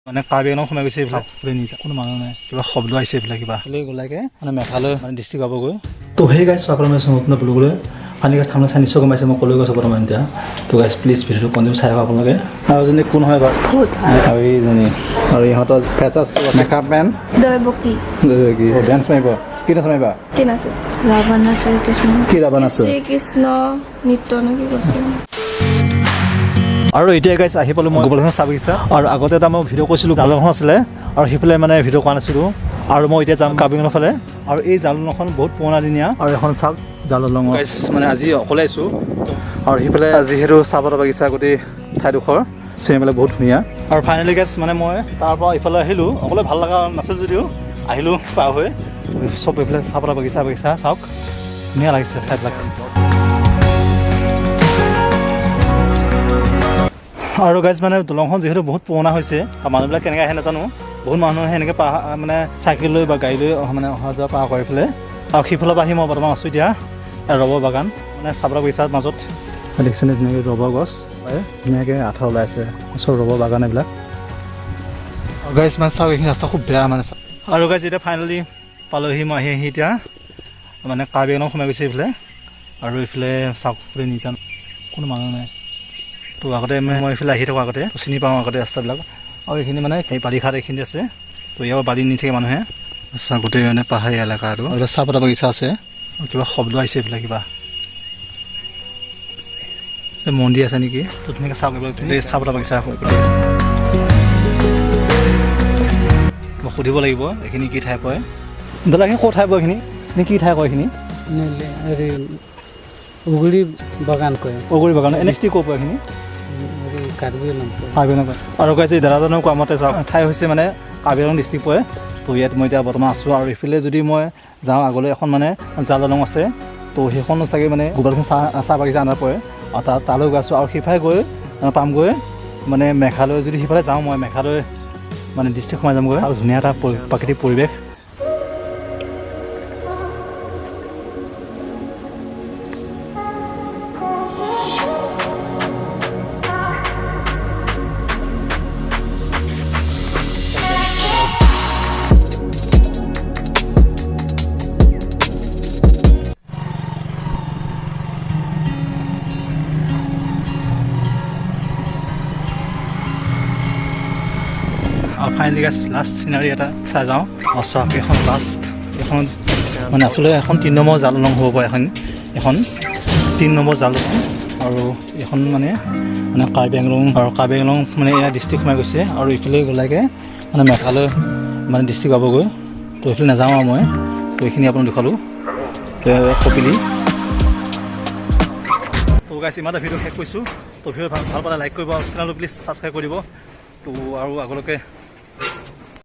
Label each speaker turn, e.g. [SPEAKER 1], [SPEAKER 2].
[SPEAKER 1] মানে কাৰ্বি আংলং সোমাই গৈছে এইবিলাক নিজা কোনো মানুহ নাই কিবা শব্দ আহিছে এইবিলাক কিবা গ'লাকে মানে মেঘালয় মানে ডিষ্ট্ৰিক্ট পাবগৈ তো সেই গাইছ সকলো মই নতুন বুলিবলৈ পানী গাছ ঠাণ্ডা চাই নিশ্চয় গমাইছে মই ক'লৈ গৈছোঁ বৰ্তমান এতিয়া তো গাইছ প্লিজ ভিডিঅ'টো কণ্টিনিউ চাই থাকক আপোনালোকে আৰু এজনী কোন হয় বাৰু আৰু এইজনী আৰু ইহঁতৰ ফেচাৰ্ছ মেকআপ মেন
[SPEAKER 2] দৈবকী
[SPEAKER 1] ডেন্স মাৰিব কি ডান্স মাৰিবা
[SPEAKER 2] কি নাচে ৰাৱণা শ্ৰীকৃষ্ণ
[SPEAKER 1] কি ৰাৱণা
[SPEAKER 2] শ্ৰীকৃষ্ণ নৃত্য নে কি কৈছে
[SPEAKER 1] আৰু এতিয়া গাইছ আহি পালোঁ মই গোপালখন চাব ইচ্ছা আৰু আগতে এটা মই ভিডিঅ' কৈছিলোঁ জালখন আছিলে আৰু সেইফালে মানে ভিডিঅ' কৰা নাছিলোঁ আৰু মই এতিয়া যাম কাৰ্বি আংলঙৰ ফালে আৰু এই জালখন বহুত পুৰণা দিনীয়া আৰু এখন চাওক জাললং গাইছ মানে আজি অকলে আহিছোঁ আৰু সেইফালে যিহেতু চাহপাত বাগিচা গোটেই ঠাইডোখৰ চিনি পেলাই বহুত ধুনীয়া আৰু ফাইনেলি গাইছ মানে মই তাৰ পৰা ইফালে আহিলোঁ অকলে ভাল লগা নাছিল যদিও আহিলোঁ পাৰ হৈ চব এইফালে চাহপাত বাগিচা চাওক ধুনীয়া লাগিছে ঠাইবিলাক আৰু গাইজ মানে দলংখন যিহেতু বহুত পুৰণা হৈছে আৰু মানুহবিলাক কেনেকৈ আহে নাজানো বহুত মানুহে এনেকৈ মানে চাইকেল লৈ বা গাড়ী লৈ মানে অহা যোৱা পাৰ কৰি পেলাই আৰু সিফালৰ পৰা আহি মই বৰ্তমান আছোঁ এতিয়া ৰবৰ বাগান মানে চাহপাত বাগিচাৰ মাজত দেখিছেনে ধুনীয়াকৈ ৰবৰ গছ ধুনীয়াকৈ আঠা ওলাই আছে চব ৰবৰ বাগান এইবিলাক আৰু গাইজ মানে চাওক এইখিনি ৰাস্তা খুব বেয়া মানে আৰু গাইজ এতিয়া ফাইনেলি পালোহি মই আহি এতিয়া মানে কাৰ্বি আংলং সোমাই গৈছে এইফালে আৰু এইফালে চাওক নিজান কোনো মানুহ নাই তো আগতে মই এইফালে আহি থাকোঁ আগতে চিনি পাওঁ আগতে ৰাস্তাবিলাক আৰু এইখিনি মানে এই বালিঘাট এইখিনি আছে তো ইয়াৰ পৰা বালি নি থাকে মানুহে গোটেই মানে পাহাৰীয়া এলেকা আৰু চাহপাত বাগিচা আছে কিবা শব্দ আহিছে এইবিলাক কিবা মন্দিৰ আছে নেকি তো ধুনীয়াকৈ চাওক এই চাহপাত বাগিচা মই সুধিব লাগিব এইখিনি কি ঠাই পৰে দাদা এইখিনি ক'ত ঠাই পৰে এইখিনি কি ঠাই কয় এইখিনি
[SPEAKER 3] উগুৰি বাগান কয়
[SPEAKER 1] উগুৰি বাগান এনে ক'ৰ পৰে এইখিনি
[SPEAKER 3] কাৰ্বি
[SPEAKER 1] আংলং আৰু কৈছে দাদাজনৰ কোৱা মতে চাওক ঠাই হৈছে মানে কাৰ্বি আংলং ডিষ্ট্ৰিক্ট পৰে তো ইয়াত মই এতিয়া বৰ্তমান আছোঁ আৰু এইফালে যদি মই যাওঁ আগলৈ এখন মানে জাললং আছে তো সেইখনো চাগে মানে গোপালখন চাহ বাগিচা আণ্ডাৰ পৰে আৰু তালৈ গৈ আছোঁ আৰু সিফালে গৈ পামগৈ মানে মেঘালয় যদি সিফালে যাওঁ মই মেঘালয় মানে ডিষ্ট্ৰিক্ট সোমাই যামগৈ আৰু ধুনীয়া এটা প্ৰাকৃতিক পৰিৱেশ আৰু ফাইনেলি গাইছ লাষ্ট চিনাৰী এটা চাই যাওঁ চাওক এখন লাষ্ট এখন মানে আচলতে এখন 3 নম্বৰ জাললং হ'ব পাৰে এখন 3 নম্বৰ জাললং আৰু এখন মানে কাৰ্বি আংলং আৰু কাৰ্বি আংলং মানে এয়া ডিষ্ট্ৰিক্ট সোমাই গৈছে আৰু এইফালে গ'লাকে মানে মেঘালয় মানে ডিষ্ট্ৰিক্ট পাবগৈ তো এইফালে নাযাওঁ আৰু মই তো এইখিনি আপোনাক দেখুৱালোঁ কপিলি তো গাইছ ইমান এটা ভিডিঅ' শেষ কৰিছোঁ তো ভিডিঅ' ভাল পালে লাইক কৰিব আৰু চেনেলটো প্লিজ ছাবস্ক্ৰাইব কৰি দিব তো আৰু আগলৈকে